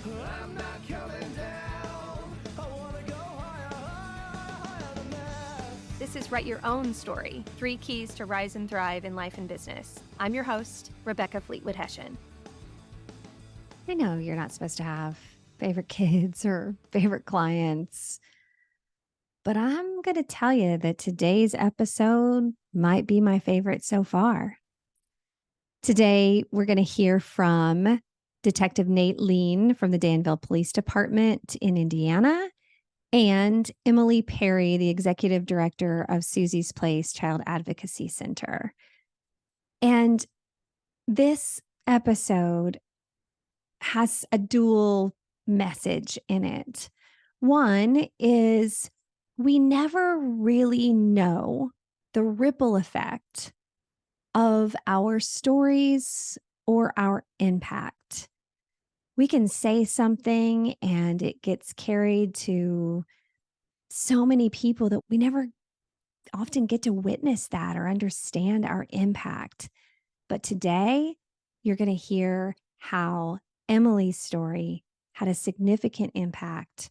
I'm not coming down. I wanna go higher, higher than that. This is Write Your Own Story, 3 Keys to Rise and Thrive in Life and Business. I'm your host, Rebecca Fleetwood Hession. I know you're not supposed to have favorite kids or favorite clients, but I'm going to tell you that today's episode might be my favorite so far. Today, we're going to hear from Detective Nate Lean from the Danville Police Department in Indiana and Emily Perry, the Executive Director of Susie's Place Child Advocacy Center. And this episode has a dual message in it. One is we never really know the ripple effect of our stories or our impact. We can say something and it gets carried to so many people that we never often get to witness that or understand our impact. But today, you're going to hear how Emily's story had a significant impact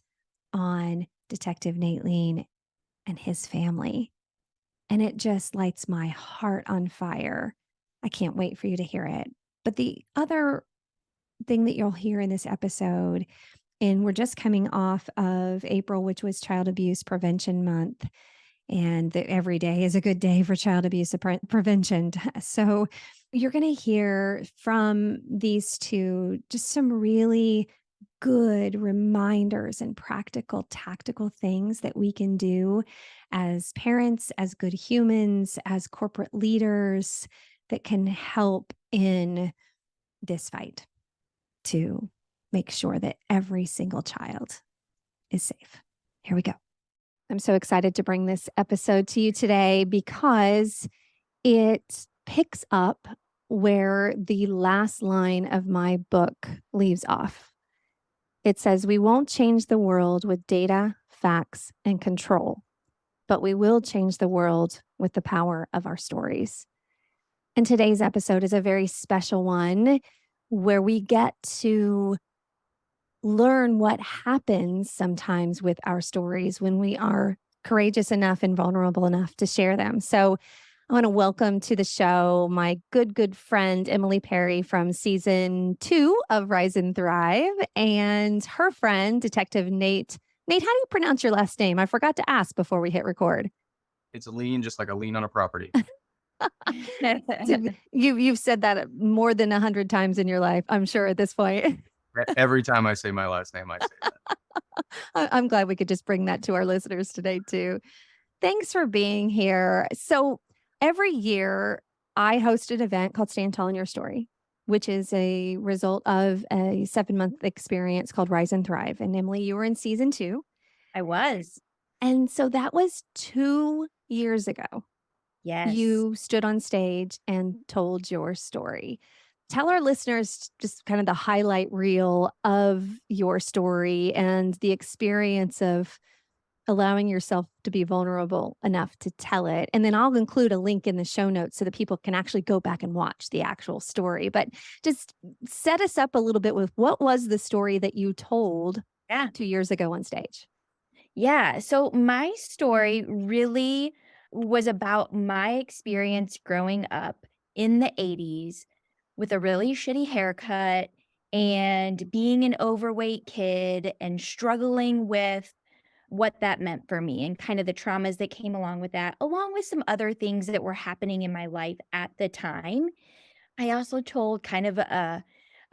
on Detective Nate Lean and his family. And it just lights my heart on fire. I can't wait for you to hear it. But the other thing that you'll hear in this episode, and we're just coming off of April, which was Child Abuse Prevention Month, and every day is a good day for child abuse prevention. So you're going to hear from these two just some really good reminders and practical, tactical things that we can do as parents, as good humans, as corporate leaders that can help in this fight to make sure that every single child is safe. Here we go. I'm so excited to bring this episode to you today because it picks up where the last line of my book leaves off. It says, "We won't change the world with data, facts, and control, but we will change the world with the power of our stories." And today's episode is a very special one where we get to learn what happens sometimes with our stories when we are courageous enough and vulnerable enough to share them. So I want to welcome to the show my good friend, Emily Perry from season 2 of Rise and Thrive, and her friend, Detective Nate. Nate, how do you pronounce your last name? I forgot to ask before we hit record. It's a lien, just like a lien on a property. You've said that more than 100 times in your life, I'm sure at this point. Every time I say my last name, I say that. I'm glad we could just bring that to our listeners today, too. Thanks for being here. So every year, I host an event called Stand Tall in Your Story, which is a result of a 7-month experience called Rise and Thrive. And Emily, you were in season 2. I was. And so that was 2 years ago. Yes. You stood on stage and told your story. Tell our listeners just kind of the highlight reel of your story and the experience of allowing yourself to be vulnerable enough to tell it. And then I'll include a link in the show notes so that people can actually go back and watch the actual story. But just set us up a little bit with what was the story that you told 2 years ago on stage? Yeah. So my story really was about my experience growing up in the 80s with a really shitty haircut and being an overweight kid and struggling with what that meant for me and kind of the traumas that came along with that, along with some other things that were happening in my life at the time. I also told kind of a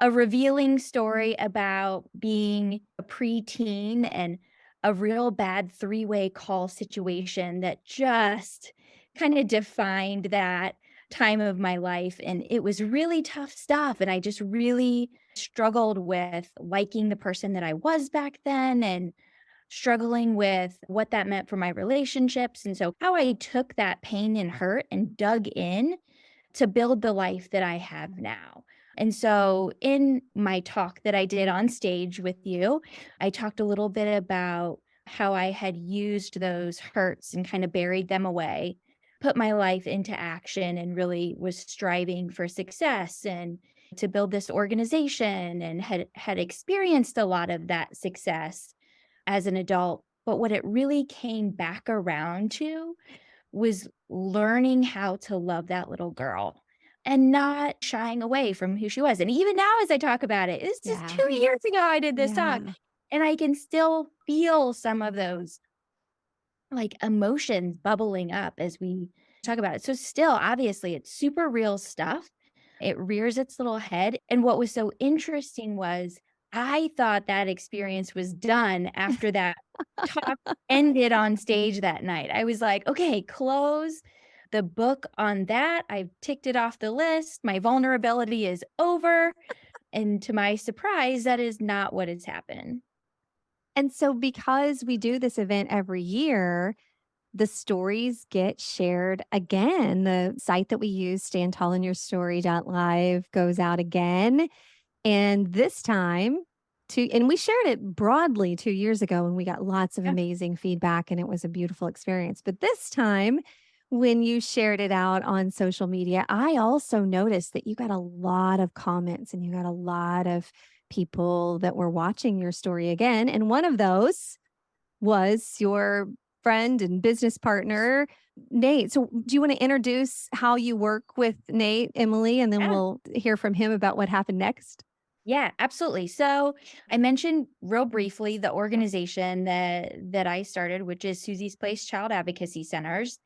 revealing story about being a preteen and a real bad 3-way call situation that just kind of defined that time of my life. And it was really tough stuff. And I just really struggled with liking the person that I was back then and struggling with what that meant for my relationships. And so how I took that pain and hurt and dug in to build the life that I have now. And so in my talk that I did on stage with you, I talked a little bit about how I had used those hurts and kind of buried them away put my life into action and really was striving for success and to build this organization and had experienced a lot of that success as an adult. But what it really came back around to was learning how to love that little girl and not shying away from who she was. And even now, as I talk about it, it's just Yeah. 2 years ago I did this talk, Yeah. and I can still feel some of those like emotions bubbling up as we talk about it. So, still, obviously, it's super real stuff. It rears its little head. And what was so interesting was I thought that experience was done after that talk ended on stage that night. I was like, okay, close the book on that. I've ticked it off the list. My vulnerability is over. And to my surprise, that is not what has happened. And so, because we do this event every year, the stories get shared again. The site that we use, standtallinyourstory.live, goes out again. And this time, and we shared it broadly 2 years ago, and we got lots of Yeah. amazing feedback, and it was a beautiful experience. But this time, when you shared it out on social media, I also noticed that you got a lot of comments and you got a lot of people that were watching your story again. And one of those was your friend and business partner, Nate. So, do you want to introduce how you work with Nate, Emily, and then Yeah. we'll hear from him about what happened next? Yeah, absolutely. So I mentioned real briefly the organization that I started, which is Susie's Place Child Advocacy Centers.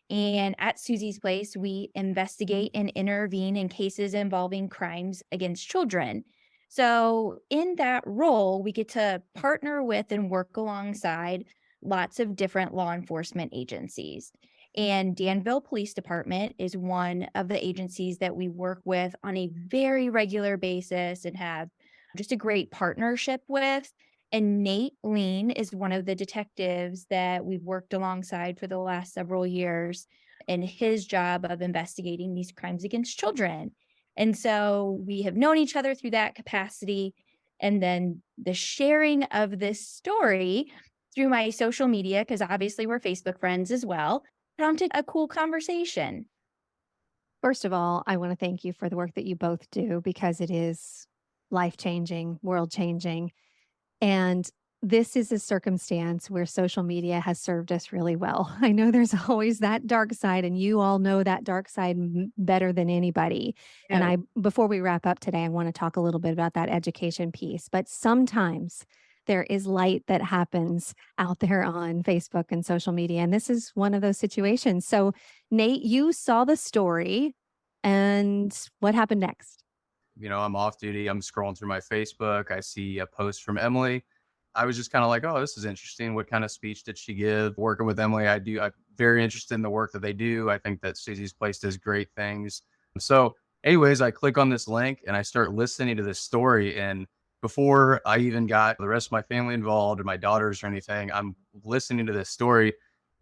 And at Susie's Place, we investigate and intervene in cases involving crimes against children. So in that role, we get to partner with and work alongside lots of different law enforcement agencies. And Danville Police Department is one of the agencies that we work with on a very regular basis and have just a great partnership with. And Nate Lean is one of the detectives that we've worked alongside for the last several years in his job of investigating these crimes against children. And so we have known each other through that capacity. And then the sharing of this story through my social media, because obviously we're Facebook friends as well, prompted a cool conversation. First of all, I want to thank you for the work that you both do because it is life changing, world changing. And this is a circumstance where social media has served us really well. I know there's always that dark side, and you all know that dark side better than anybody. And Yeah. before we wrap up today, I want to talk a little bit about that education piece. But sometimes there is light that happens out there on Facebook and social media. And this is one of those situations. So, Nate, you saw the story, and what happened next? I'm off duty. I'm scrolling through my Facebook. I see a post from Emily. I was just kind of like, oh, this is interesting. What kind of speech did she give? Working with Emily, I'm very interested in the work that they do. I think that Susie's Place does great things. So, anyways, I click on this link and I start listening to this story. And before I even got the rest of my family involved or my daughters or anything, I'm listening to this story.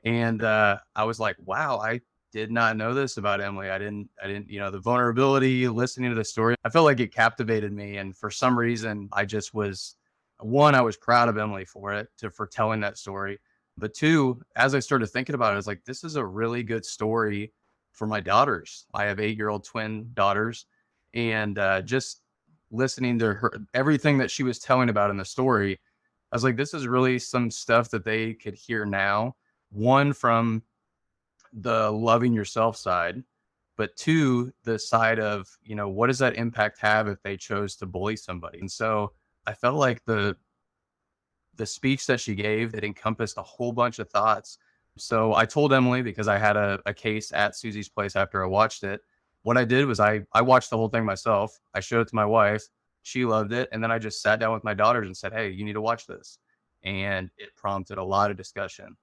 And I was like, wow, I did not know this about Emily. I didn't, the vulnerability, listening to the story, I felt like it captivated me. And for some reason, I just was, one, I was proud of Emily for telling that story. But two, as I started thinking about it, I was like, this is a really good story for my daughters. I have 8-year-old twin daughters, and just listening to her, everything that she was telling about in the story, I was like, this is really some stuff that they could hear now. One, from the loving yourself side, but two, the side of, what does that impact have if they chose to bully somebody? And so I felt like the speech that she gave, it encompassed a whole bunch of thoughts. So I told Emily, because I had a case at Susie's Place after I watched it. What I did was I watched the whole thing myself. I showed it to my wife. She loved it. And then I just sat down with my daughters and said, hey, you need to watch this. And it prompted a lot of discussion.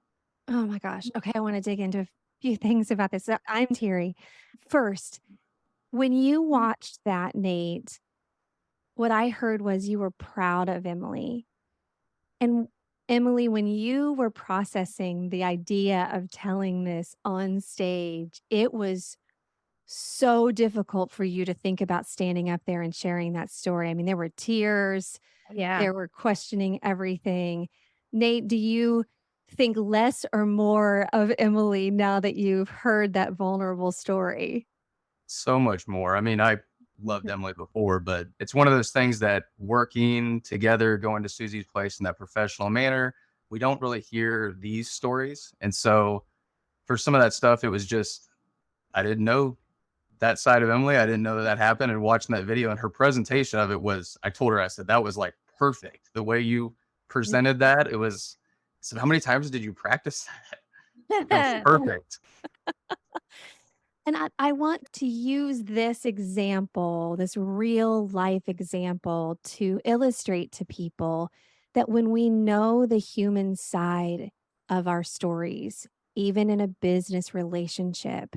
Oh my gosh. Okay. I want to dig into a few things about this. I'm teary. First, when you watched that, Nate, what I heard was you were proud of Emily. And Emily, when you were processing the idea of telling this on stage, it was so difficult for you to think about standing up there and sharing that story. I mean, there were tears, Yeah. there were questioning everything. Nate, do you think less or more of Emily now that you've heard that vulnerable story? So much more. I mean, I loved Emily before, but it's one of those things that working together, going to Susie's place in that professional manner, we don't really hear these stories. And so for some of that stuff, it was just, I didn't know that side of Emily. I didn't know that that happened. And watching that video and her presentation of it was, I told her, I said, that was like perfect. The way you presented that, it was, I said, how many times did you practice that? It was perfect. And I want to use this example, this real life example, to illustrate to people that when we know the human side of our stories, even in a business relationship,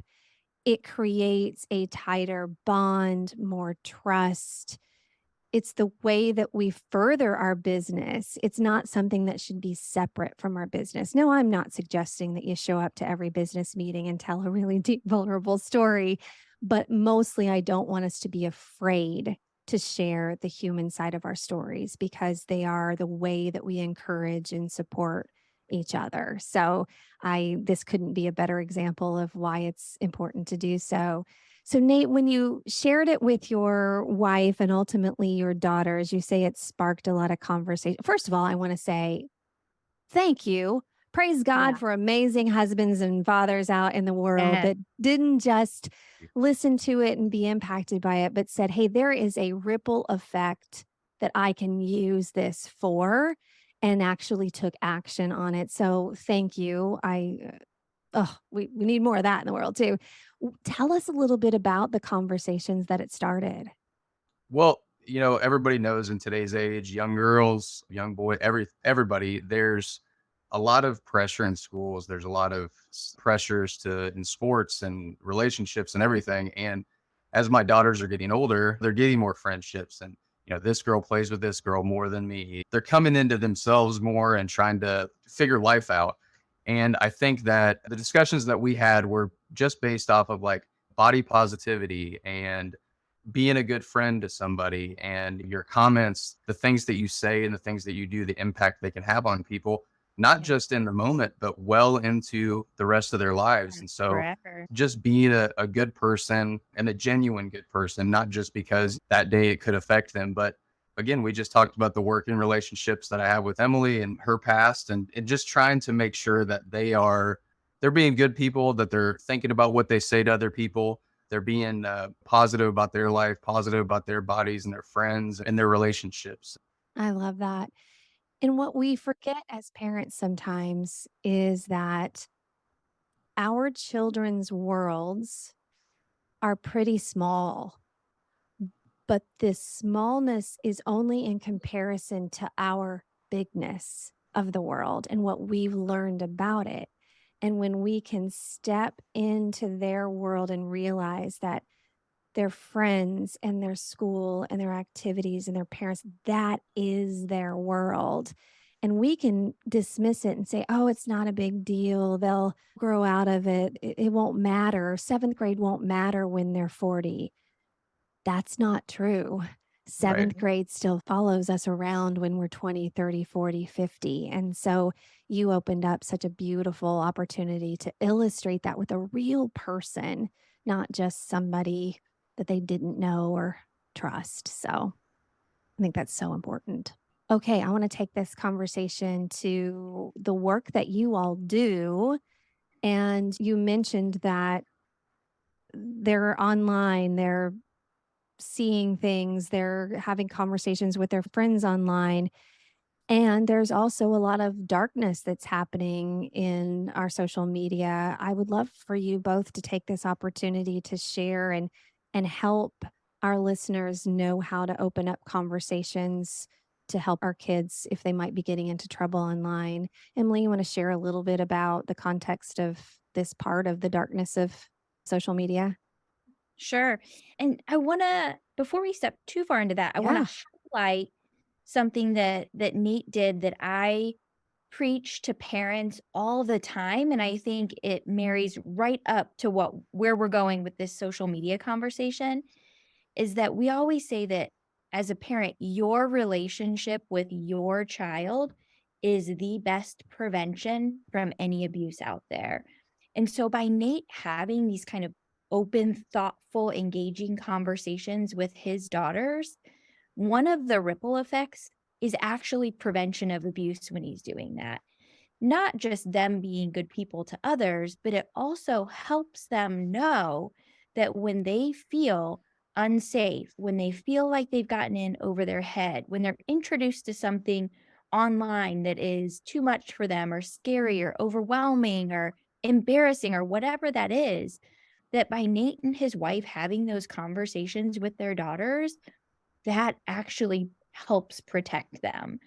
it creates a tighter bond, more trust. It's the way that we further our business. It's not something that should be separate from our business. No, I'm not suggesting that you show up to every business meeting and tell a really deep, vulnerable story. But mostly, I don't want us to be afraid to share the human side of our stories because they are the way that we encourage and support each other. So this couldn't be a better example of why it's important to do so. So, Nate, when you shared it with your wife and ultimately your daughter, as you say, it sparked a lot of conversation. First of all, I want to say thank you. Praise God Yeah. for amazing husbands and fathers out in the world Yeah. that didn't just listen to it and be impacted by it, but said, hey, there is a ripple effect that I can use this for, and actually took action on it. So thank you. We need more of that in the world too. Tell us a little bit about the conversations that it started. Well, everybody knows in today's age, young girls, young boy, everybody, there's a lot of pressure in schools. There's a lot of pressures in sports and relationships and everything. And as my daughters are getting older, they're getting more friendships. And, this girl plays with this girl more than me. They're coming into themselves more and trying to figure life out. And I think that the discussions that we had were just based off of like body positivity and being a good friend to somebody, and your comments, the things that you say and the things that you do, the impact they can have on people, not Yeah. just in the moment, but well into the rest of their lives. And so Forever. just being a good person and a genuine good person, not just because that day it could affect them, but again, we just talked about the working relationships that I have with Emily and her past, and just trying to make sure that they're being good people, that they're thinking about what they say to other people, they're being positive about their life, positive about their bodies and their friends and their relationships. I love that. And what we forget as parents sometimes is that our children's worlds are pretty small, but this smallness is only in comparison to our bigness of the world and what we've learned about it. And when we can step into their world and realize that their friends and their school and their activities and their parents, that is their world. And we can dismiss it and say, oh, it's not a big deal. They'll grow out of it. It won't matter. Seventh grade won't matter when they're 40. That's not true. Right. Seventh grade still follows us around when we're 20, 30, 40, 50. And so you opened up such a beautiful opportunity to illustrate that with a real person, not just somebody that they didn't know or trust. So I think that's so important. Okay, I want to take this conversation to the work that you all do. And you mentioned that they're online, they're seeing things, they're having conversations with their friends online. And there's also a lot of darkness that's happening in our social media. I would love for you both to take this opportunity to share and help our listeners know how to open up conversations to help our kids if they might be getting into trouble online. Emily, you want to share a little bit about the context of this part of the darkness of social media? Sure. And I want to, before we step too far into that, I want Yeah. to highlight something that Nate did that I preach to parents all the time, and I think it marries right up to where we're going with this social media conversation, is that we always say that as a parent, your relationship with your child is the best prevention from any abuse out there. And so by Nate having these kind of open, thoughtful, engaging conversations with his daughters, one of the ripple effects is actually prevention of abuse when he's doing that. Not just them being good people to others, but it also helps them know that when they feel unsafe, when they feel like they've gotten in over their head, when they're introduced to something online that is too much for them or scary or overwhelming or embarrassing or whatever that is, that by Nate and his wife having those conversations with their daughters, that actually helps protect them.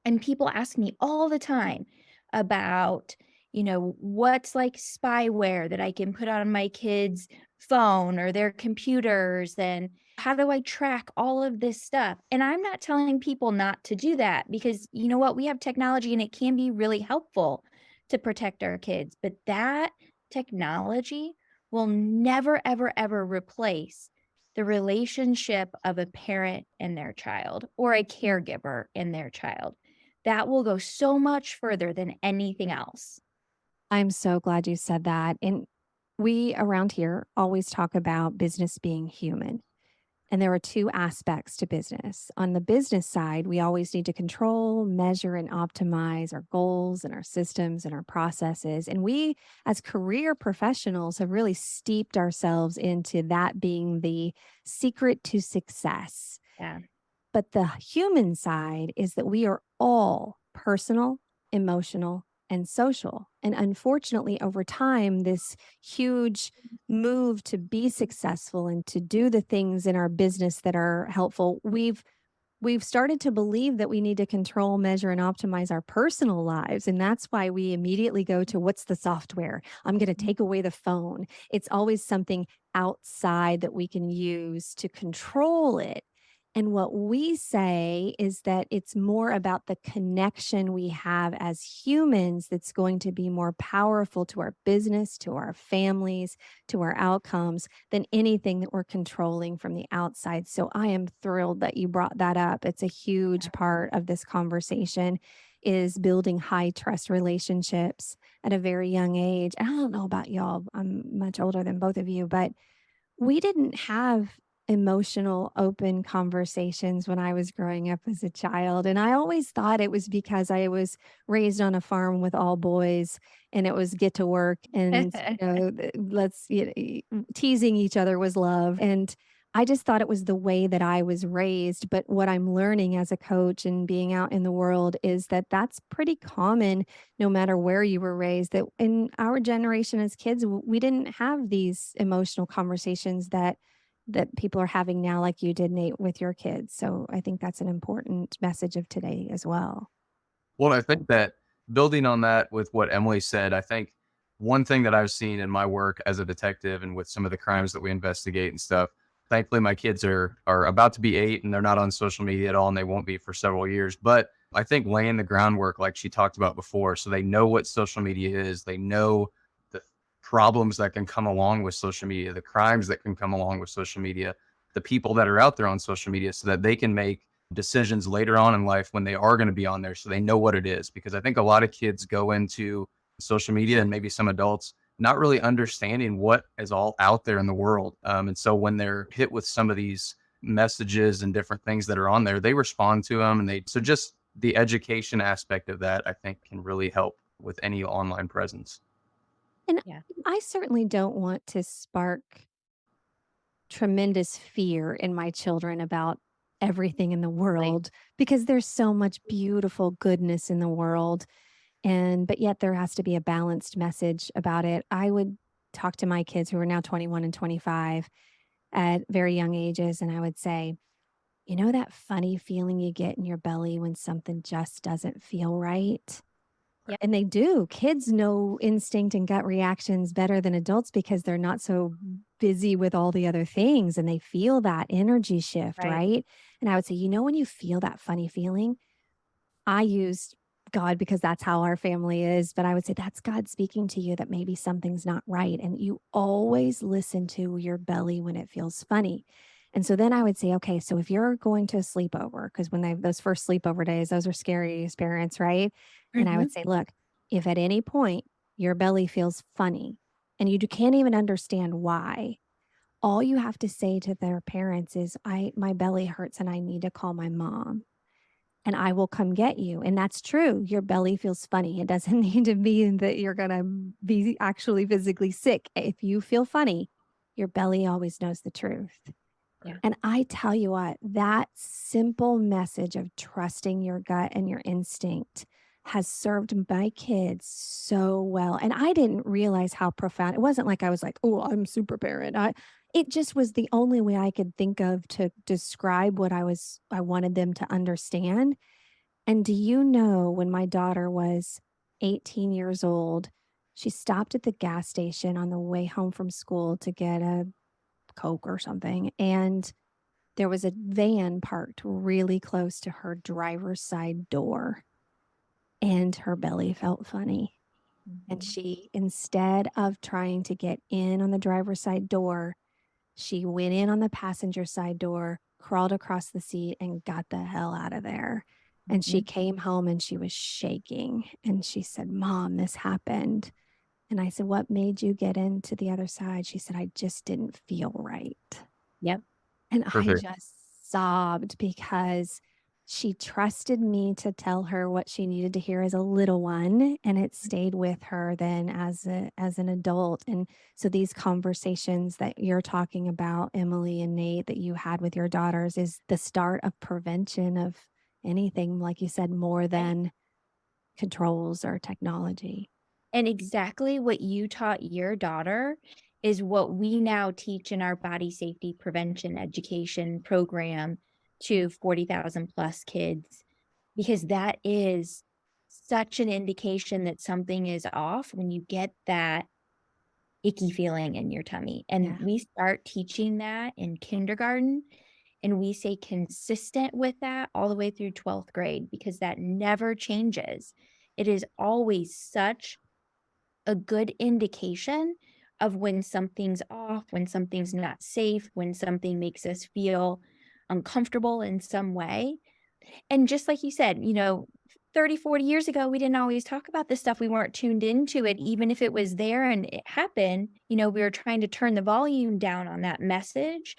And people ask me all the time about, what's like spyware that I can put on my kids' phone or their computers, and how do I track all of this stuff? And I'm not telling people not to do that, because you know what? We have technology and it can be really helpful to protect our kids, but that technology will never, ever, ever replace the relationship of a parent and their child, or a caregiver and their child. That will go so much further than anything else. I'm so glad you said that. And we around here always talk about business being human. And there are two aspects to business. On the business side, we always need to control, measure, and optimize our goals and our systems and our processes. And we, as career professionals, have really steeped ourselves into that being the secret to success. Yeah. But the human side is that we are all personal, emotional, and social. And unfortunately, over time, this huge move to be successful and to do the things in our business that are helpful, we've started to believe that we need to control, measure, and optimize our personal lives. And that's why we immediately go to, what's the software? I'm going to take away the phone. It's always something outside that we can use to control it. And what we say is that it's more about the connection we have as humans that's going to be more powerful to our business, to our families, to our outcomes than anything that we're controlling from the outside. So I am thrilled that you brought that up. It's a huge part of this conversation, is building high trust relationships at a very young age. And I don't know about y'all, I'm much older than both of you, but we didn't have emotional, open conversations when I was growing up as a child. And I always thought it was because I was raised on a farm with all boys, and it was get to work and, teasing each other was love. And I just thought it was the way that I was raised. But what I'm learning as a coach and being out in the world is that that's pretty common no matter where you were raised. That in our generation as kids, we didn't have these emotional conversations that people are having now, like you did, Nate, with your kids. So I think that's an important message of today as well. Well, I think that building on that with what Emily said, I think one thing that I've seen in my work as a detective and with some of the crimes that we investigate and stuff, thankfully my kids are about to be 8 and they're not on social media at all, and they won't be for several years. But I think laying the groundwork, like she talked about before, so they know what social media is, they know the problems that can come along with social media, the crimes that can come along with social media, the people that are out there on social media, so that they can make decisions later on in life when they are going to be on there, so they know what it is. Because I think a lot of kids go into social media, and maybe some adults, not really understanding what is all out there in the world. And so when they're hit with some of these messages and different things that are on there, they respond to them. And so just the education aspect of that, I think, can really help with any online presence. And Yeah. I certainly don't want to spark tremendous fear in my children about everything in the world, because there's so much beautiful goodness in the world. But yet there has to be a balanced message about it. I would talk to my kids, who are now 21 and 25, at very young ages, and I would say, that funny feeling you get in your belly when something just doesn't feel right? Yep. And they do. Kids know instinct and gut reactions better than adults because they're not so busy with all the other things, and they feel that energy shift, Right. right? And I would say, when you feel that funny feeling, I used God because that's how our family is, but I would say that's God speaking to you that maybe something's not right. And you always listen to your belly when it feels funny. And so then I would say, okay, so if you're going to a sleepover, because when they have those first sleepover days, those are scary as parents, right? And I Mhm. would say, look, if at any point your belly feels funny and can't even understand why, all you have to say to their parents is, my belly hurts and I need to call my mom and I will come get you. And that's true. Your belly feels funny. It doesn't need to mean that you're going to be actually physically sick. If you feel funny, your belly always knows the truth. Yeah. And I tell you what, that simple message of trusting your gut and your instinct has served my kids so well. And I didn't realize how profound it wasn't like I was like, oh, I'm super parent. It just was the only way I could think of to describe what I wanted them to understand. And do you know when my daughter was 18 years old, she stopped at the gas station on the way home from school to get a Coke or something. And there was a van parked really close to her driver's side door, and her belly felt funny. And Mhm. she, instead of trying to get in on the driver's side door, she went in on the passenger side door, crawled across the seat, and got the hell out of there. And she Mhm. came home and she was shaking. And she said, Mom, this happened. And I said, What made you get into the other side? She said, I just didn't feel right. Yep. And I Perfect. just sobbed because she trusted me to tell her what she needed to hear as a little one, and it stayed with her then as an adult. And so these conversations that you're talking about, Emily and Nate, that you had with your daughters is the start of prevention of anything, like you said, more Right. than controls or technology. And exactly what you taught your daughter is what we now teach in our body safety prevention education program to 40,000 plus kids, because that is such an indication that something is off when you get that icky feeling in your tummy. And Yeah. we start teaching that in kindergarten, and we stay consistent with that all the way through 12th grade because that never changes. It is always such a good indication of when something's off, when something's not safe, when something makes us feel uncomfortable in some way. And just like you said, 30, 40 years ago, we didn't always talk about this stuff. We weren't tuned into it. Even if it was there and it happened, we were trying to turn the volume down on that message.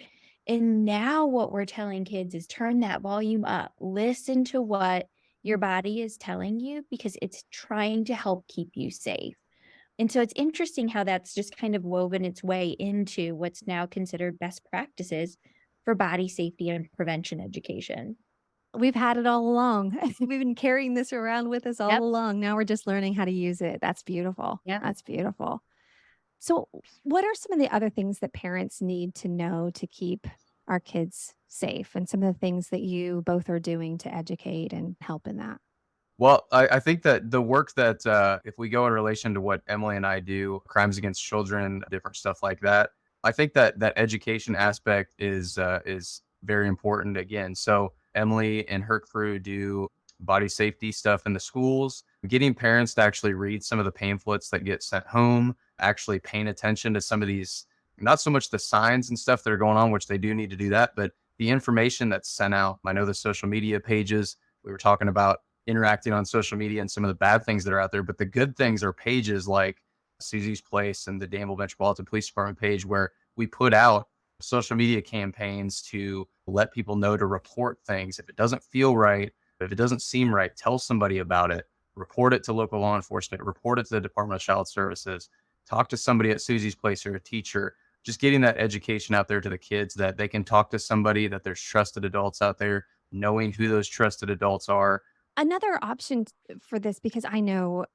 And now what we're telling kids is turn that volume up. Listen to what your body is telling you because it's trying to help keep you safe. And so it's interesting how that's just kind of woven its way into what's now considered best practices for body safety and prevention education. We've had it all along. We've been carrying this around with us all Yep. along. Now we're just learning how to use it. That's beautiful. Yep. That's beautiful. So, what are some of the other things that parents need to know to keep our kids safe and some of the things that you both are doing to educate and help in that? Well, I think that the work that if we go in relation to what Emily and I do, crimes against children, different stuff like that, I think that that education aspect is very important again. So Emily and her crew do body safety stuff in the schools, getting parents to actually read some of the pamphlets that get sent home, actually paying attention to some of these, not so much the signs and stuff that are going on, which they do need to do that, but the information that's sent out. I know the social media pages we were talking about interacting on social media and some of the bad things that are out there. But the good things are pages like Susie's Place and the Danville Metropolitan Police Department page, where we put out social media campaigns to let people know to report things. If it doesn't feel right, if it doesn't seem right, tell somebody about it, report it to local law enforcement, report it to the Department of Child Services, talk to somebody at Susie's Place or a teacher. Just getting that education out there to the kids that they can talk to somebody, that there's trusted adults out there, knowing who those trusted adults are. Another option for this, because I know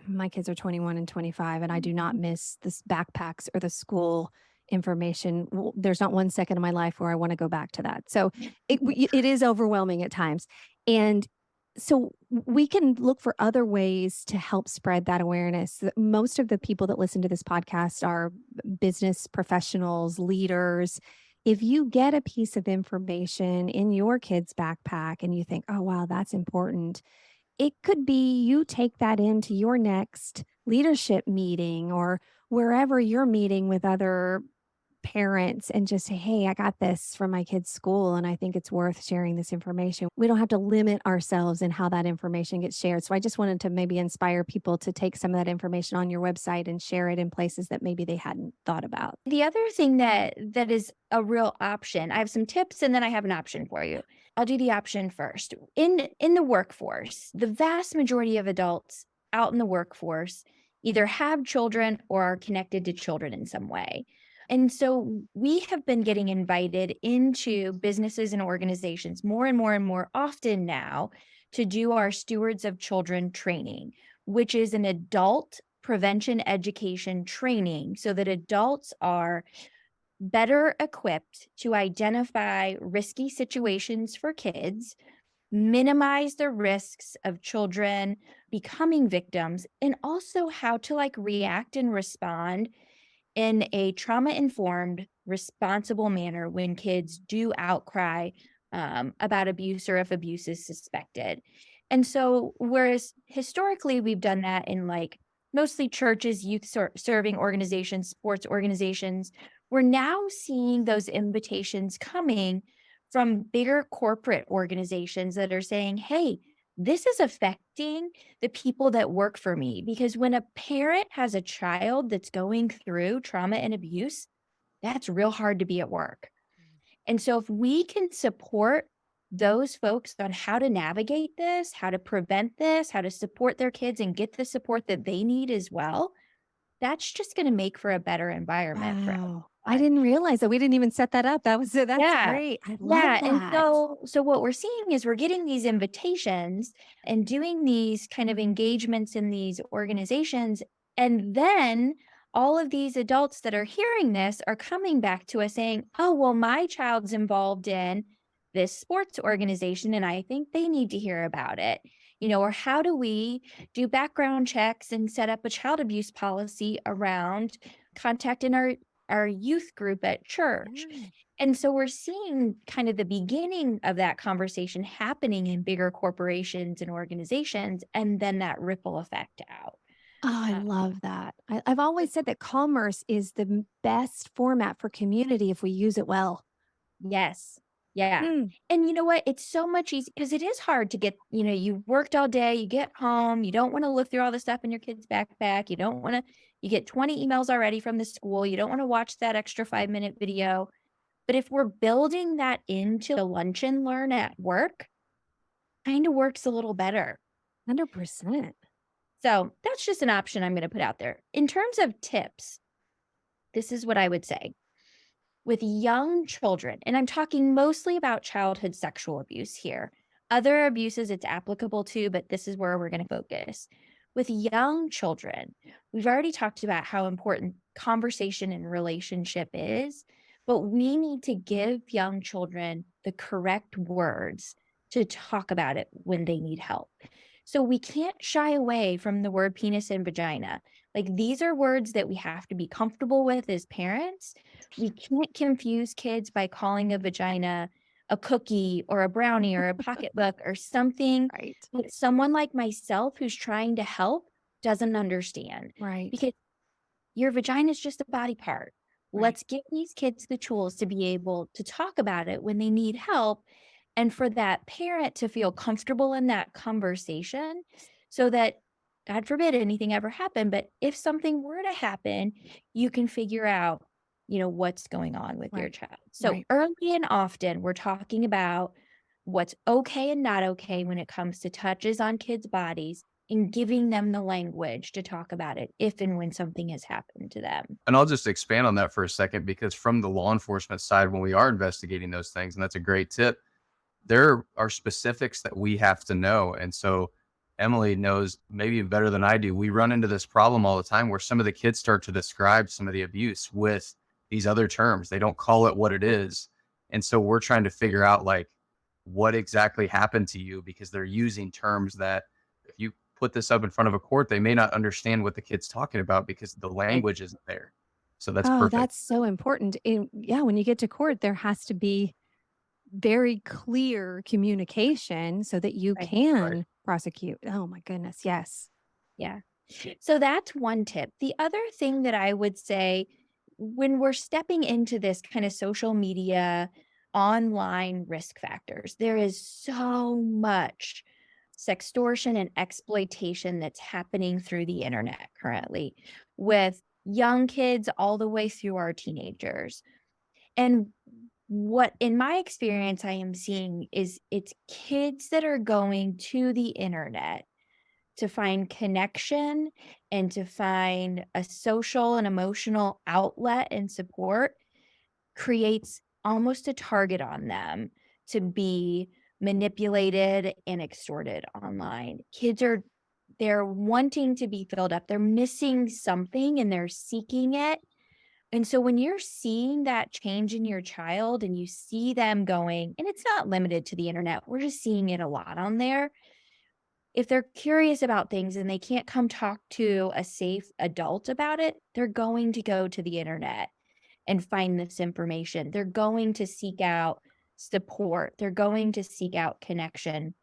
my kids are 21 and 25, and I do not miss this backpacks or the school information. There's not 1 second of my life where I want to go back to that. So it is overwhelming at times. And so we can look for other ways to help spread that awareness. Most of the people that listen to this podcast are business professionals, leaders. If you get a piece of information in your kid's backpack and you think, oh, wow, that's important, it could be you take that into your next leadership meeting or wherever you're meeting with other parents and just say, hey, I got this from my kid's school and I think it's worth sharing this information. We don't have to limit ourselves in how that information gets shared. So I just wanted to maybe inspire people to take some of that information on your website and share it in places that maybe they hadn't thought about. The other thing that is a real option, I have some tips and then I have an option for you. I'll do the option first. In the workforce, the vast majority of adults out in the workforce either have children or are connected to children in some way. And so we have been getting invited into businesses and organizations more and more and more often now to do our Stewards of Children training, which is an adult prevention education training so that adults are better equipped to identify risky situations for kids, minimize the risks of children becoming victims, and also how to like react and respond in a trauma-informed, responsible manner when kids do outcry about abuse or if abuse is suspected. And so, whereas historically we've done that in like mostly churches, youth serving organizations, sports organizations, we're now seeing those invitations coming from bigger corporate organizations that are saying, hey, this is affecting the people that work for me. Because when a parent has a child that's going through trauma and abuse, that's real hard to be at work. And so if we can support those folks on how to navigate this, how to prevent this, how to support their kids and get the support that they need as well, that's just going to make for a better environment for everyone. Wow. I didn't realize that. We didn't even set that up. That's Yeah. great. I love Yeah. And that. so what we're seeing is we're getting these invitations and doing these kind of engagements in these organizations. And then all of these adults that are hearing this are coming back to us saying, oh, well, my child's involved in this sports organization and I think they need to hear about it. Or how do we do background checks and set up a child abuse policy around contact in our youth group at church? Yeah. And so we're seeing kind of the beginning of that conversation happening in bigger corporations and organizations, and then that ripple effect out. Oh, I love that. I've always said that commerce is the best format for community if we use it well. Yes. Yeah. Mm. And you know what? It's so much easier because it is hard to get, you worked all day, you get home, you don't want to look through all the stuff in your kid's backpack. You get 20 emails already from the school. You don't want to watch that extra 5-minute video. But if we're building that into the lunch and learn at work, kind of works a little better. 100%. So that's just an option I'm going to put out there. In terms of tips, this is what I would say. With young children, and I'm talking mostly about childhood sexual abuse here. Other abuses it's applicable to, but this is where we're going to focus. With young children, we've already talked about how important conversation and relationship is, but we need to give young children the correct words to talk about it when they need help. So we can't shy away from the word penis and vagina. Like these are words that we have to be comfortable with as parents. We can't confuse kids by calling a vagina a cookie or a brownie or a pocketbook or something Right. that someone like myself who's trying to help doesn't understand. Right. Because your vagina is just a body part. Right. Let's give these kids the tools to be able to talk about it when they need help. And for that parent to feel comfortable in that conversation so that, God forbid, anything ever happened. But if something were to happen, you can figure out, what's going on with your Right. child. So Right. early and often, we're talking about what's okay and not okay when it comes to touches on kids' bodies and giving them the language to talk about it if and when something has happened to them. And I'll just expand on that for a second, because from the law enforcement side, when we are investigating those things, and that's a great tip, there are specifics that we have to know. And so Emily knows maybe better than I do. We run into this problem all the time where some of the kids start to describe some of the abuse with these other terms. They don't call it what it is. And so we're trying to figure out like what exactly happened to you, because they're using terms that if you put this up in front of a court, they may not understand what the kid's talking about because the language isn't there. So that's Oh, perfect. that's so important. When you get to court, there has to be very clear communication so that you Right. can prosecute. Oh my goodness. Yes. Yeah. So that's one tip. The other thing that I would say, when we're stepping into this kind of social media online risk factors, there is so much sextortion and exploitation that's happening through the internet currently with young kids all the way through our teenagers. And what, in my experience, I am seeing is it's kids that are going to the internet to find connection and to find a social and emotional outlet and support creates almost a target on them to be manipulated and extorted online. Kids are they're wanting to be filled up. They're missing something and they're seeking it. And so when you're seeing that change in your child and you see them going, and it's not limited to the internet, we're just seeing it a lot on there. If they're curious about things and they can't come talk to a safe adult about it, they're going to go to the internet and find this information. They're going to seek out support. They're going to seek out connection.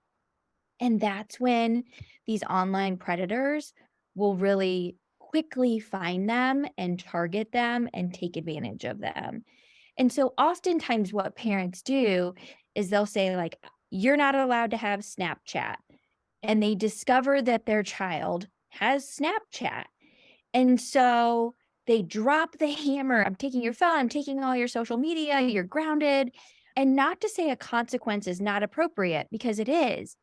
And that's when these online predators will really quickly find them and target them and take advantage of them. And so oftentimes what parents do is they'll say like, you're not allowed to have Snapchat. And they discover that their child has Snapchat. And so they drop the hammer. I'm taking your phone. I'm taking all your social media. You're grounded. And not to say a consequence is not appropriate, because it is.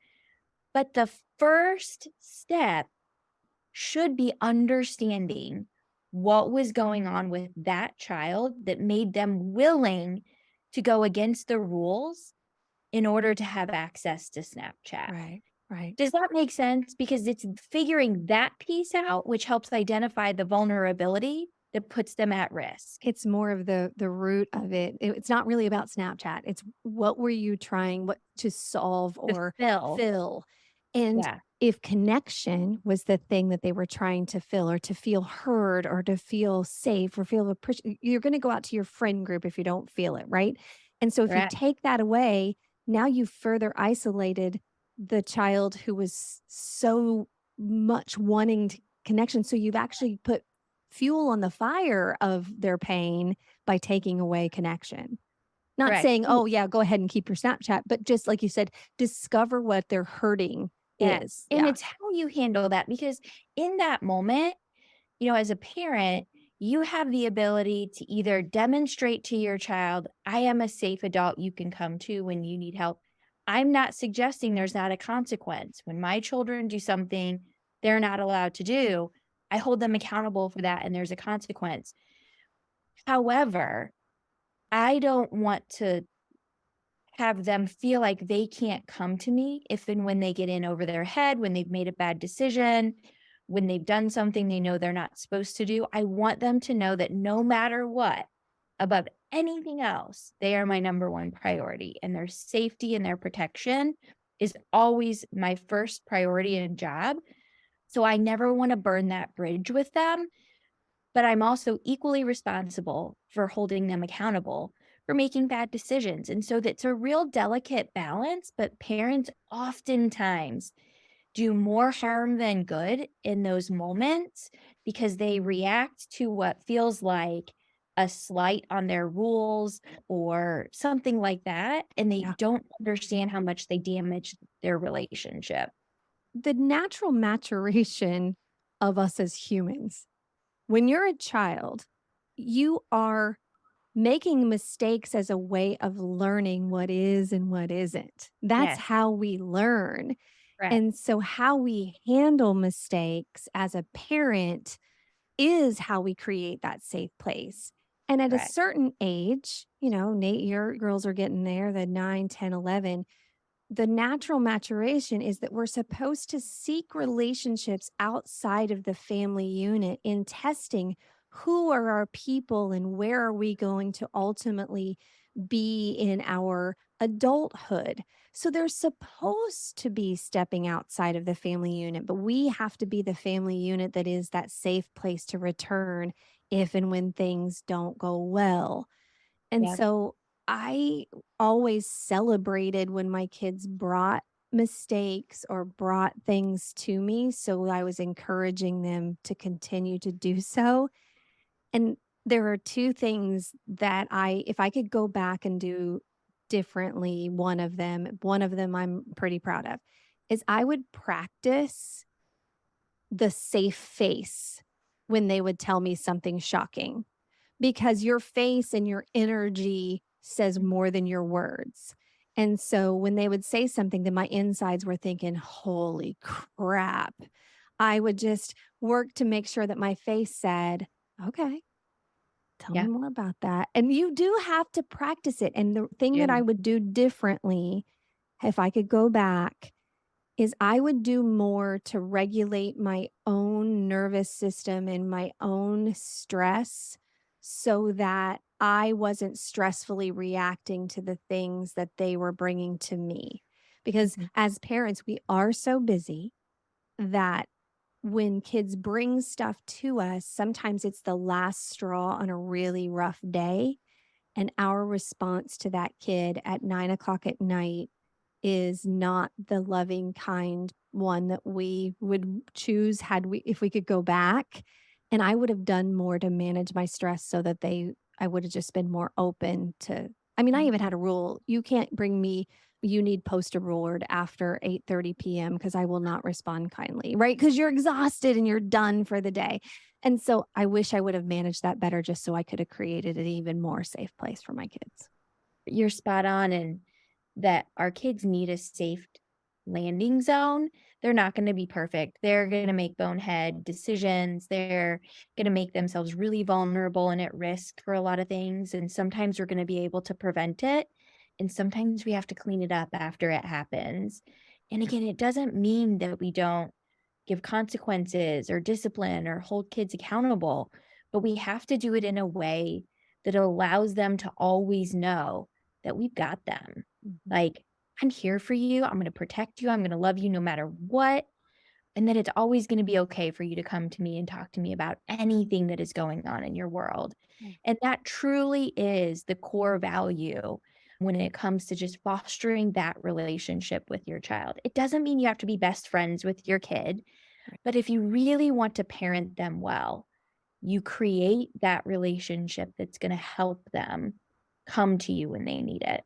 But the first step should be understanding what was going on with that child that made them willing to go against the rules in order to have access to Snapchat. Right. Right. Does that make sense? Because it's figuring that piece out, which helps identify the vulnerability that puts them at risk. It's more of the root of it. It's not really about Snapchat. It's what were you trying to solve To or fill. fill? And Yeah. if connection was the thing that they were trying to fill, or to feel heard, or to feel safe, or feel appreciated, you're going to go out to your friend group if you don't feel it, right? And so if you Correct. take that away, now you've further isolated the child who was so much wanting connection. So you've actually put fuel on the fire of their pain by taking away connection. Not Correct. saying, oh, yeah, go ahead and keep your Snapchat, but just like you said, discover what they're hurting Yeah. is. And Yeah. it's how you handle that, because in that moment, as a parent, you have the ability to either demonstrate to your child, I am a safe adult you can come to when you need help. I'm not suggesting there's not a consequence. When my children do something they're not allowed to do, I hold them accountable for that and there's a consequence. However, I don't want to have them feel like they can't come to me if and when they get in over their head, when they've made a bad decision, when they've done something they know they're not supposed to do. I want them to know that no matter what, above anything else, they are my number one priority, and their safety and their protection is always my first priority and job. So I never want to burn that bridge with them, but I'm also equally responsible for holding them accountable for making bad decisions. And so that's a real delicate balance, but parents oftentimes do more harm than good in those moments because they react to what feels like a slight on their rules or something like that. And they Yeah. don't understand how much they damage their relationship. The natural maturation of us as humans, when you're a child, you are making mistakes as a way of learning what is and what isn't. That's Yes. how we learn. Correct. And so, how we handle mistakes as a parent is how we create that safe place. And at a Correct. certain age, Nate, your girls are getting there, the 9, 10, 11. The natural maturation is that we're supposed to seek relationships outside of the family unit in testing who are our people and where are we going to ultimately be in our adulthood. So they're supposed to be stepping outside of the family unit, but we have to be the family unit that is that safe place to return if and when things don't go well. And Yep. so I always celebrated when my kids brought mistakes or brought things to me. So I was encouraging them to continue to do so. And There are two things that if I could go back and do differently, one of them I'm pretty proud of, is I would practice the safe face when they would tell me something shocking, because your face and your energy says more than your words. And so when they would say something that my insides were thinking, holy crap, I would just work to make sure that my face said, okay, tell me Yeah. more about that. And you do have to practice it. And the thing that I Do. would do differently, if I could go back, is I would do more to regulate my own nervous system and my own stress so that I wasn't stressfully reacting to the things that they were bringing to me. Because Mhm. as parents, we are so busy that when kids bring stuff to us, sometimes it's the last straw on a really rough day. And our response to that kid at 9 o'clock at night is not the loving, kind one that we would choose if we could go back. And I would have done more to manage my stress so that I would have just been more open to. I mean, I even had a rule. You can't bring me, you need post a reward after 8:30 p.m. because I will not respond kindly, right? Because you're exhausted and you're done for the day. And so I wish I would have managed that better just so I could have created an even more safe place for my kids. You're spot on in that our kids need a safe landing zone. They're not going to be perfect. They're going to make bonehead decisions. They're going to make themselves really vulnerable and at risk for a lot of things. And sometimes we're going to be able to prevent it. And sometimes we have to clean it up after it happens. And again, it doesn't mean that we don't give consequences or discipline or hold kids accountable, but we have to do it in a way that allows them to always know that we've got them. Like, I'm here for you. I'm going to protect you. I'm going to love you no matter what. And that it's always going to be okay for you to come to me and talk to me about anything that is going on in your world. Mm. And that truly is the core value when it comes to just fostering that relationship with your child. It doesn't mean you have to be best friends with your kid, Right. but if you really want to parent them well, you create that relationship that's going to help them come to you when they need it.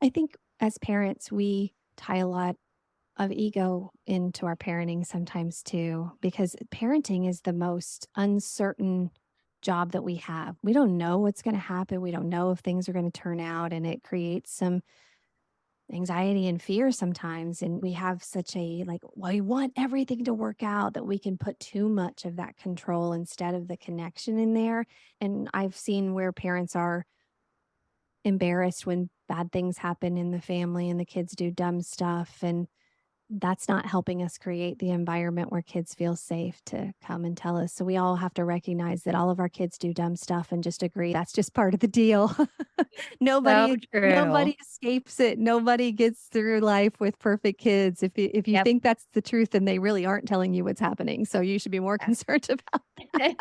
I think as parents, we tie a lot of ego into our parenting sometimes too, because parenting is the most uncertain job that we have. We don't know what's going to happen. We don't know if things are going to turn out, and it creates some anxiety and fear sometimes. And we have such a well, we want everything to work out that we can put too much of that control instead of the connection in there. And I've seen where parents are embarrassed when bad things happen in the family and the kids do dumb stuff, and that's not helping us create the environment where kids feel safe to come and tell us. So we all have to recognize that all of our kids do dumb stuff and just agree that's just part of the deal. So nobody true. nobody escapes it. Nobody gets through life with perfect kids. If you Yep. think that's the truth, then they really aren't telling you what's happening. So you should be more concerned about.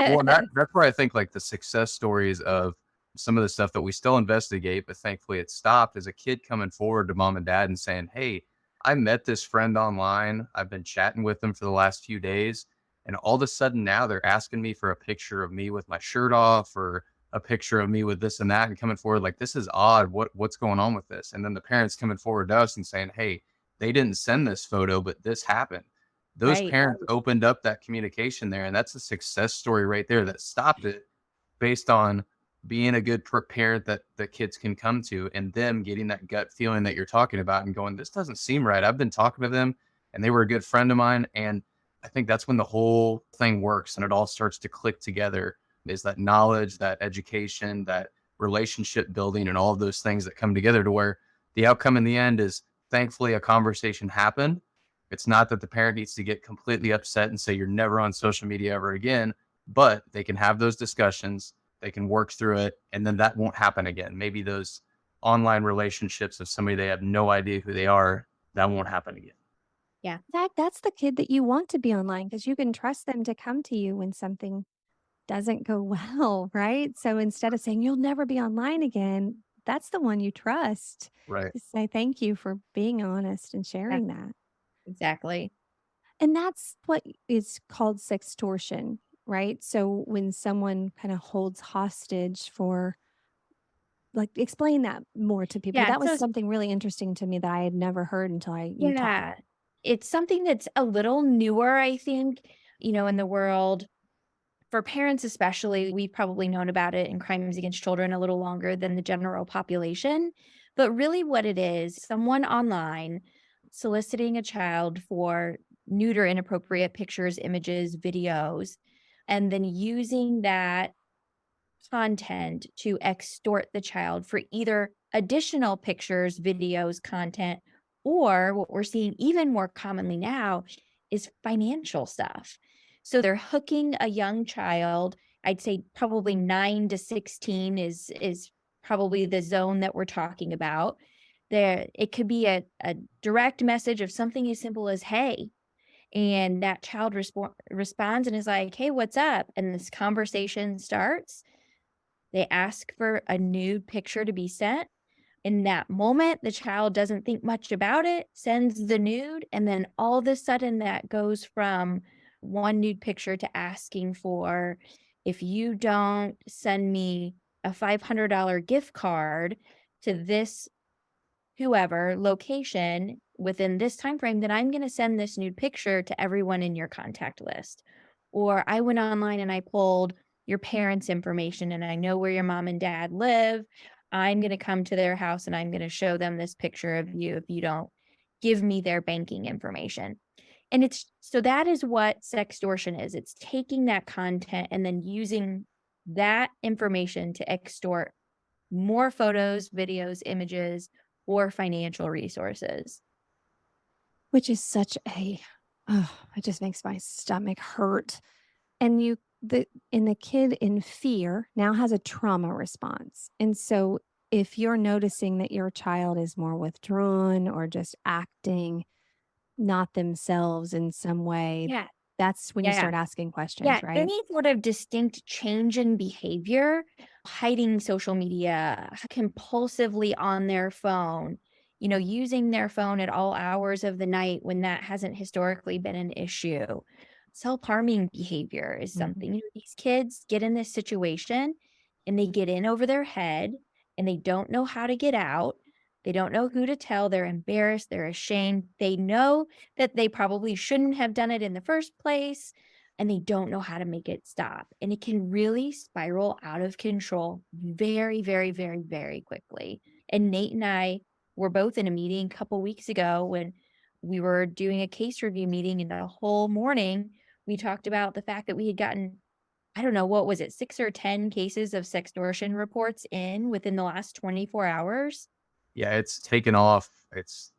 Well, and that's where I think like the success stories of some of the stuff that we still investigate, but thankfully it stopped, is a kid coming forward to mom and dad and saying, "Hey, I met this friend online. I've been chatting with them for the last few days. And all of a sudden now they're asking me for a picture of me with my shirt off or a picture of me with this and that and coming forward like this is odd. What's going on with this?" And then the parents coming forward to us and saying, "Hey, they didn't send this photo, but this happened." Those Right. parents opened up that communication there, and that's a success story right there that stopped it based on being a good parent that the kids can come to and them getting that gut feeling that you're talking about and going, this doesn't seem right. I've been talking to them and they were a good friend of mine. And I think that's when the whole thing works and it all starts to click together, is that knowledge, that education, that relationship building, and all of those things that come together to where the outcome in the end is thankfully a conversation happened. It's not that the parent needs to get completely upset and say, you're never on social media ever again, but they can have those discussions, they can work through it, and then that won't happen again. Maybe those online relationships of somebody they have no idea who they are, that won't happen again. Yeah. In fact, that's the kid that you want to be online because you can trust them to come to you when something doesn't go well, right? So instead of saying you'll never be online again, that's the one you trust Right. to say thank you for being honest and Yeah. sharing that. Exactly. And that's what is called sextortion, right? So when someone kind of holds hostage for, like, explain that more to people. Yeah. That was something really interesting to me that I had never heard until you taught me. Yeah. It's something that's a little newer, I think, in the world. For parents especially, we've probably known about it in crimes against children a little longer than the general population. But really what it is, someone online soliciting a child for nude or inappropriate pictures, images, videos, and then using that content to extort the child for either additional pictures, videos, content, or what we're seeing even more commonly now is financial stuff. So they're hooking a young child. I'd say probably 9 to 16 is probably the zone that we're talking about. There it could be a direct message of something as simple as hey, and that child responds and is like, "Hey, what's up?" And this conversation starts. They ask for a nude picture to be sent. In that moment, the child doesn't think much about it, sends the nude, and then all of a sudden that goes from one nude picture to asking for, if you don't send me a $500 gift card to this whoever location within this time frame, then I'm going to send this nude picture to everyone in your contact list. Or I went online and I pulled your parents' information and I know where your mom and dad live. I'm going to come to their house and I'm going to show them this picture of you if you don't give me their banking information. And that is what sextortion is. It's taking that content and then using that information to extort more photos, videos, images, or financial resources. Which is such a, oh, it just makes my stomach hurt. And the kid in fear now has a trauma response. And so if you're noticing that your child is more withdrawn or just acting not themselves in some way, Yeah. that's when you Yeah. start asking questions, Yeah. right? Any sort of distinct change in behavior, hiding social media, compulsively on their phone, using their phone at all hours of the night when that hasn't historically been an issue. Self-harming behavior is something. These kids get in this situation and they get in over their head and they don't know how to get out. They don't know who to tell. They're embarrassed. They're ashamed. They know that they probably shouldn't have done it in the first place and they don't know how to make it stop. And it can really spiral out of control very, very, very, very quickly. And Nate and I were both in a meeting a couple weeks ago when we were doing a case review meeting, and the whole morning we talked about the fact that we had gotten, I don't know, what was it, 6 or 10 cases of sextortion reports in within the last 24 hours. Yeah, it's taken off. It's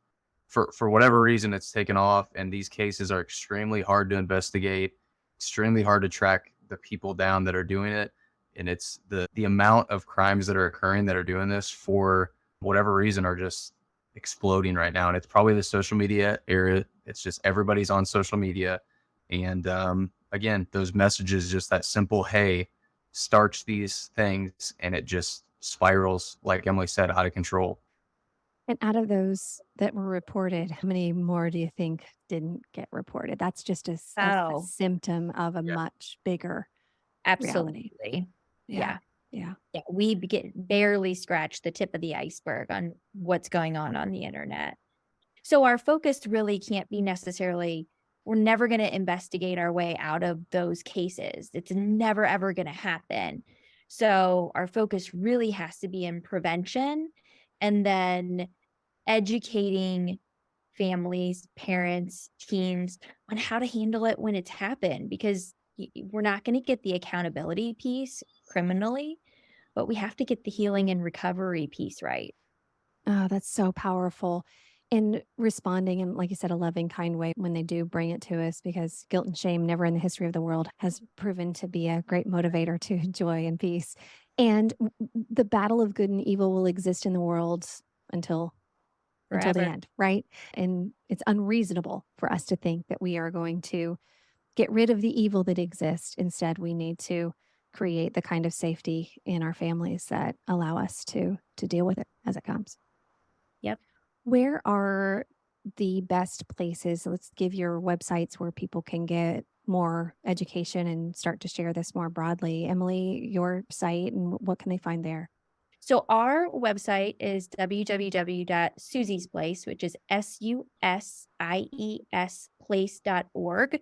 for whatever reason it's taken off, and these cases are extremely hard to investigate, extremely hard to track the people down that are doing it. And it's the amount of crimes that are occurring that are doing this for whatever reason are just exploding right now. And it's probably the social media era. It's just everybody's on social media. And again, those messages, just that simple hey, starts these things, and it just spirals, like Emily said, out of control. And out of those that were reported, how many more do you think didn't get reported? That's just a Oh. symptom of a Yeah. much bigger reality. Absolutely. Yeah. Yeah. We barely scratched the tip of the iceberg on what's going on the internet. So our focus really can't be necessarily, we're never going to investigate our way out of those cases. It's never, ever going to happen. So our focus really has to be in prevention and then educating families, parents, teens on how to handle it when it's happened, because we're not going to get the accountability piece criminally, but we have to get the healing and recovery piece right. Oh, that's so powerful. In responding in, like you said, a loving, kind way when they do bring it to us, because guilt and shame never in the history of the world has proven to be a great motivator to joy and peace. And the battle of good and evil will exist in the world until the Forever. end, right? And it's unreasonable for us to think that we are going to get rid of the evil that exists. Instead, we need to create the kind of safety in our families that allow us to deal with it as it comes. Yep. Where are the best places? Let's give your websites where people can get more education and start to share this more broadly, Emily, your site and what can they find there? So our website is www.susie's place, which is SUSIES place.org.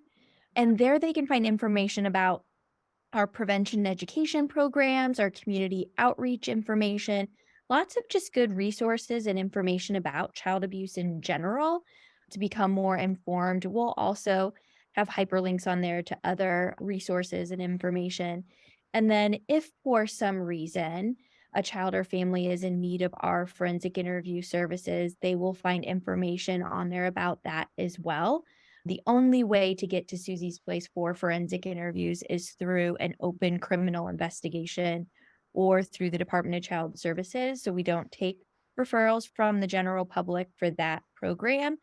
And there they can find information about our prevention and education programs, our community outreach information, lots of just good resources and information about child abuse in general to become more informed. We'll also have hyperlinks on there to other resources and information. And then, if for some reason a child or family is in need of our forensic interview services, they will find information on there about that as well. The only way to get to Susie's Place for forensic interviews is through an open criminal investigation or through the Department of Child Services. So we don't take referrals from the general public for that program,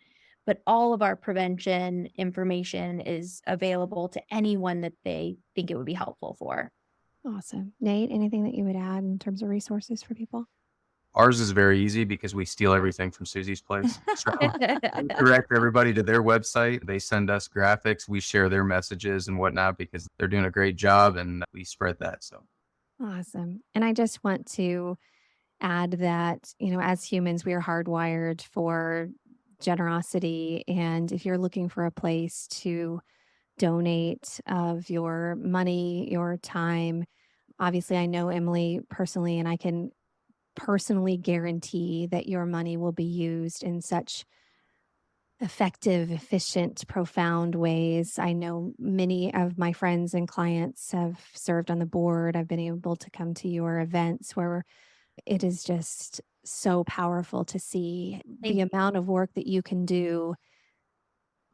but all of our prevention information is available to anyone that they think it would be helpful for. Awesome. Nate, anything that you would add in terms of resources for people? Ours is very easy because we steal everything from Susie's Place. So we direct everybody to their website. They send us graphics. We share their messages and whatnot because they're doing a great job and we spread that. So Awesome. And I just want to add that, as humans, we are hardwired for generosity. And if you're looking for a place to donate of your money, your time, obviously, I know Emily personally, and I can personally guarantee that your money will be used in such effective, efficient, profound ways. I know many of my friends and clients have served on the board. I've been able to come to your events where it is just so powerful to see the amount of work that you can do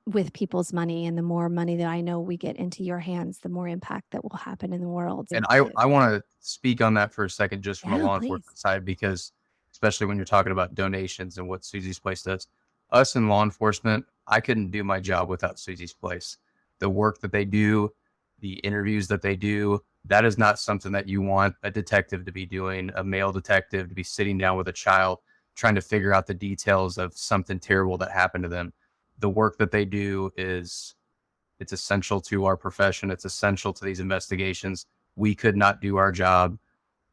with people's money. And the more money that I know we get into your hands, the more impact that will happen in the world. and I want to speak on that for a second, just from a Yeah, law please. enforcement side, because especially when you're talking about donations and what Susie's Place does, us in law enforcement, I couldn't do my job without Susie's Place. The work that they do, the interviews that they do, that is not something that you want a detective to be doing, a male detective to be sitting down with a child trying to figure out the details of something terrible that happened to them. The work that they do it's essential to our profession. It's essential to these investigations. We could not do our job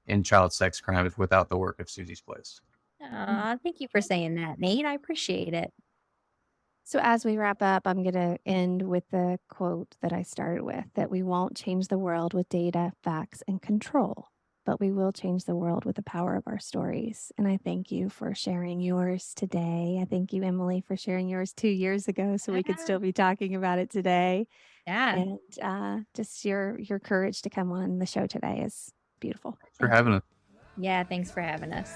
in child sex crimes without the work of Susie's Place. Aw, thank you for saying that, Nate. I appreciate it. So, as we wrap up, I'm going to end with the quote that I started with, that we won't change the world with data, facts, and control, but we will change the world with the power of our stories. And I thank you for sharing yours today. I thank you, Emily, for sharing yours 2 years ago so we could still be talking about it today. Yeah. And just your courage to come on the show today is beautiful. Thanks for having us. Yeah, thanks for having us.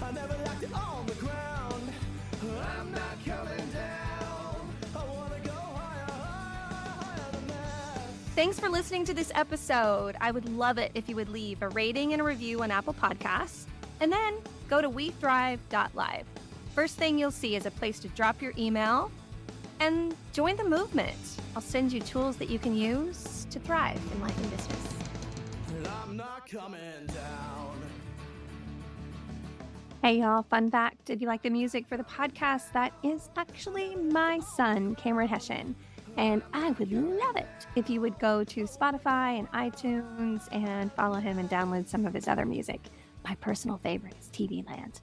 I never liked it on the ground. I'm not coming down. I wanna go higher, higher than that. Thanks for listening to this episode. I would love it if you would leave a rating and a review on Apple Podcasts, and then go to wethrive.live. First thing you'll see is a place to drop your email and join the movement. I'll send you tools that you can use to thrive in life and business. And I'm not coming down. Hey y'all, fun fact, did you like the music for the podcast? That is actually my son, Cameron Hessian. And I would love it if you would go to Spotify and iTunes and follow him and download some of his other music. My personal favorite is TV Land.